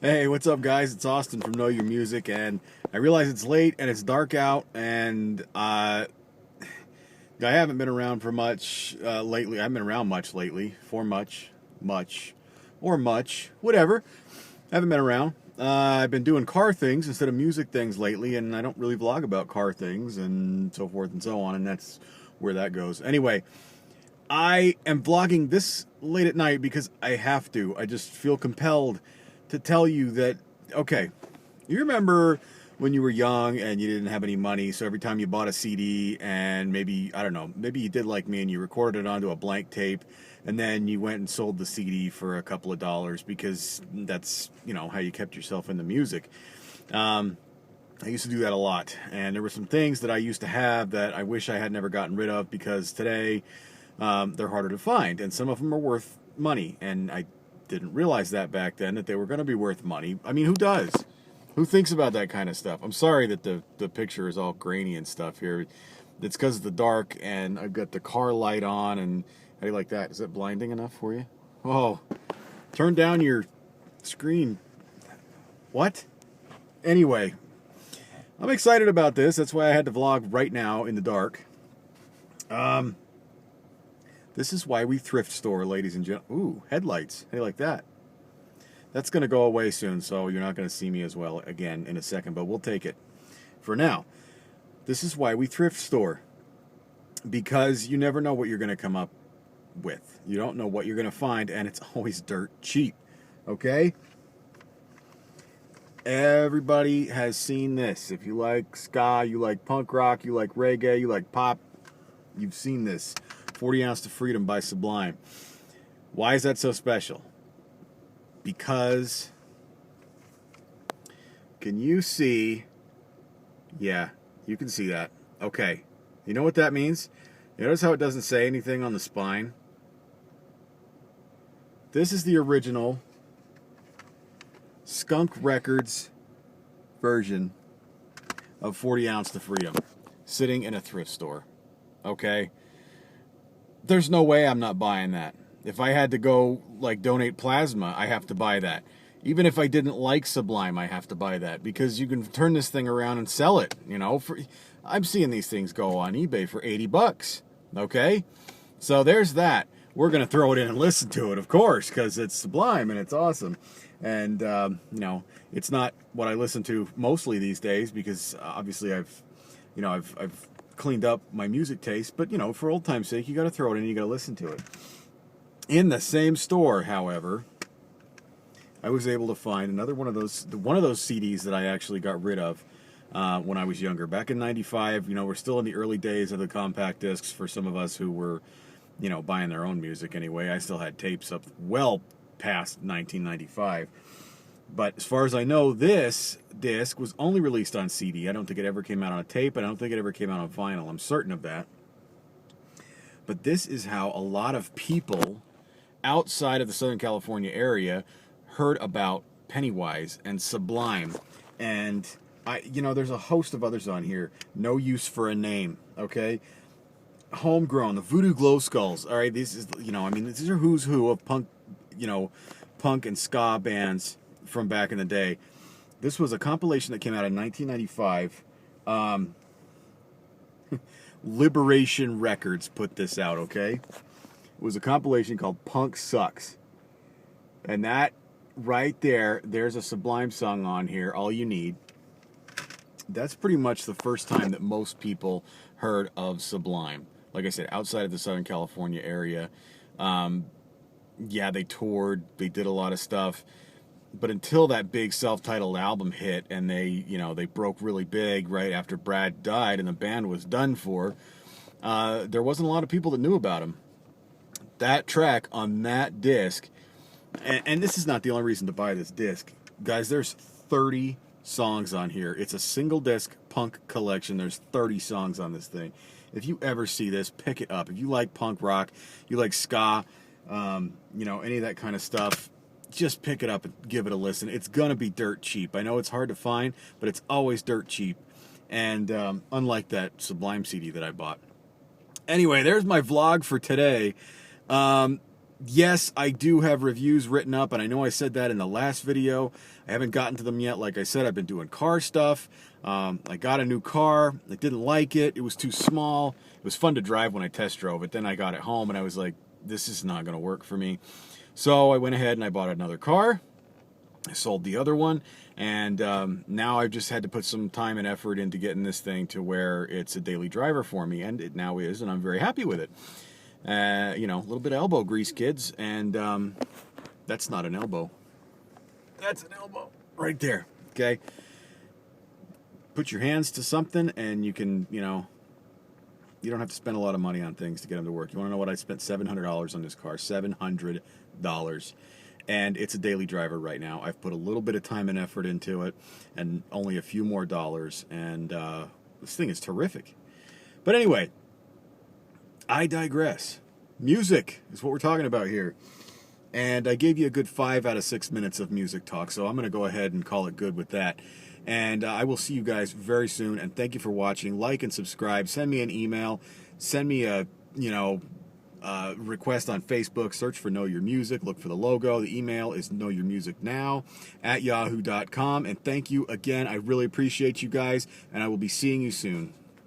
Hey, what's up, guys? It's Austin from Know Your Music, and I realize it's late and it's dark out, and I haven't been around for much lately. I haven't been around much lately, for much, or much, whatever. I haven't been around. I've been doing car things instead of music things lately, and I don't really vlog about car things and so forth and so on, and that's where that goes. Anyway, I am vlogging this late at night because I have to. I just feel compelled to tell you that, okay, you remember when you were young and you didn't have any money, so every time you bought a CD and maybe, I don't know, maybe you did like me and you recorded it onto a blank tape and then you went and sold the CD for a couple of dollars because that's, how you kept yourself in the music. I used to do that a lot, and there were some things that I used to have that I wish I had never gotten rid of because today they're harder to find, and some of them are worth money, and I didn't realize that back then, that they were going to be worth money. I mean, who does? Who thinks about that kind of stuff? I'm sorry that the picture is all grainy and stuff here. It's because of the dark, and I've got the car light on, and how do you like that? Is that blinding enough for you? Oh, turn down your screen. What? Anyway, I'm excited about this. That's why I had to vlog right now in the dark. This is why we thrift store, ladies and gentlemen. Ooh, headlights. How do you like that? That's going to go away soon, so you're not going to see me as well again in a second, but we'll take it. For now, this is why we thrift store. Because you never know what you're going to come up with. You don't know what you're going to find, and it's always dirt cheap. Okay? Everybody has seen this. If you like ska, you like punk rock, you like reggae, you like pop, you've seen this. 40 Ounce to Freedom by Sublime. Why is that so special? Because, can you see? Yeah, you can see that. Okay. You know what that means? You notice how it doesn't say anything on the spine? This is the original Skunk Records version of 40 Ounce to Freedom, sitting in a thrift store. Okay? There's no way I'm not buying that. If I had to go, donate plasma, I have to buy that. Even if I didn't like Sublime, I have to buy that. Because you can turn this thing around and sell it, I'm seeing these things go on eBay for 80 bucks. Okay? So there's that. We're going to throw it in and listen to it, of course, because it's Sublime and it's awesome. And, it's not what I listen to mostly these days because obviously I've cleaned up my music taste, but for old time's sake, you got to throw it in and you got to listen to it. In the same store, however, I was able to find another one of those CDs that I actually got rid of when I was younger. Back in '95, we're still in the early days of the compact discs for some of us who were, buying their own music anyway. I still had tapes up well past 1995. But as far as I know, this disc was only released on CD. I don't think it ever came out on a tape, and I don't think it ever came out on vinyl. I'm certain of that. But this is how a lot of people outside of the Southern California area heard about Pennywise and Sublime. And there's a host of others on here. No Use for a Name, okay? Homegrown, the Voodoo Glow Skulls. All right, these are who's who of punk, punk and ska bands from back in the day. This was a compilation that came out in 1995. Liberation Records put this out, okay? It was a compilation called Punk Sucks. And that right there's a Sublime song on here, All You Need. That's pretty much the first time that most people heard of Sublime. Like I said, outside of the Southern California area. They toured, they did a lot of stuff. But until that big self-titled album hit and they broke really big right after Brad died and the band was done for, there wasn't a lot of people that knew about him. That track on that disc, and this is not the only reason to buy this disc. Guys, there's 30 songs on here. It's a single disc punk collection. There's 30 songs on this thing. If you ever see this, pick it up. If you like punk rock, you like ska, any of that kind of stuff, just pick it up and give it a listen. It's going to be dirt cheap. I know it's hard to find, but it's always dirt cheap. And unlike that Sublime CD that I bought. Anyway, there's my vlog for today. Yes, I do have reviews written up, and I know I said that in the last video. I haven't gotten to them yet. Like I said, I've been doing car stuff. I got a new car. I didn't like it. It was too small. It was fun to drive when I test drove it. Then I got it home, and I was like, this is not going to work for me. So I went ahead and I bought another car. I sold the other one, and now I've just had to put some time and effort into getting this thing to where it's a daily driver for me, and it now is, and I'm very happy with it. You know, a little bit of elbow grease, kids, and that's not an elbow. That's an elbow right there, okay? Put your hands to something, and you can, you know, you don't have to spend a lot of money on things to get them to work. You want to know what I spent? $700 on this car. $700. And it's a daily driver right now. I've put a little bit of time and effort into it, and only a few more dollars, and this thing is terrific. But anyway, I digress. Music is what we're talking about here. And I gave you a good 5 out of 6 minutes of music talk, so I'm going to go ahead and call it good with that. And I will see you guys very soon, and thank you for watching. Like and subscribe. Send me an email. Send me a, request on Facebook. Search for Know Your Music. Look for the logo. The email is knowyourmusicnow@yahoo.com. And thank you again. I really appreciate you guys, and I will be seeing you soon.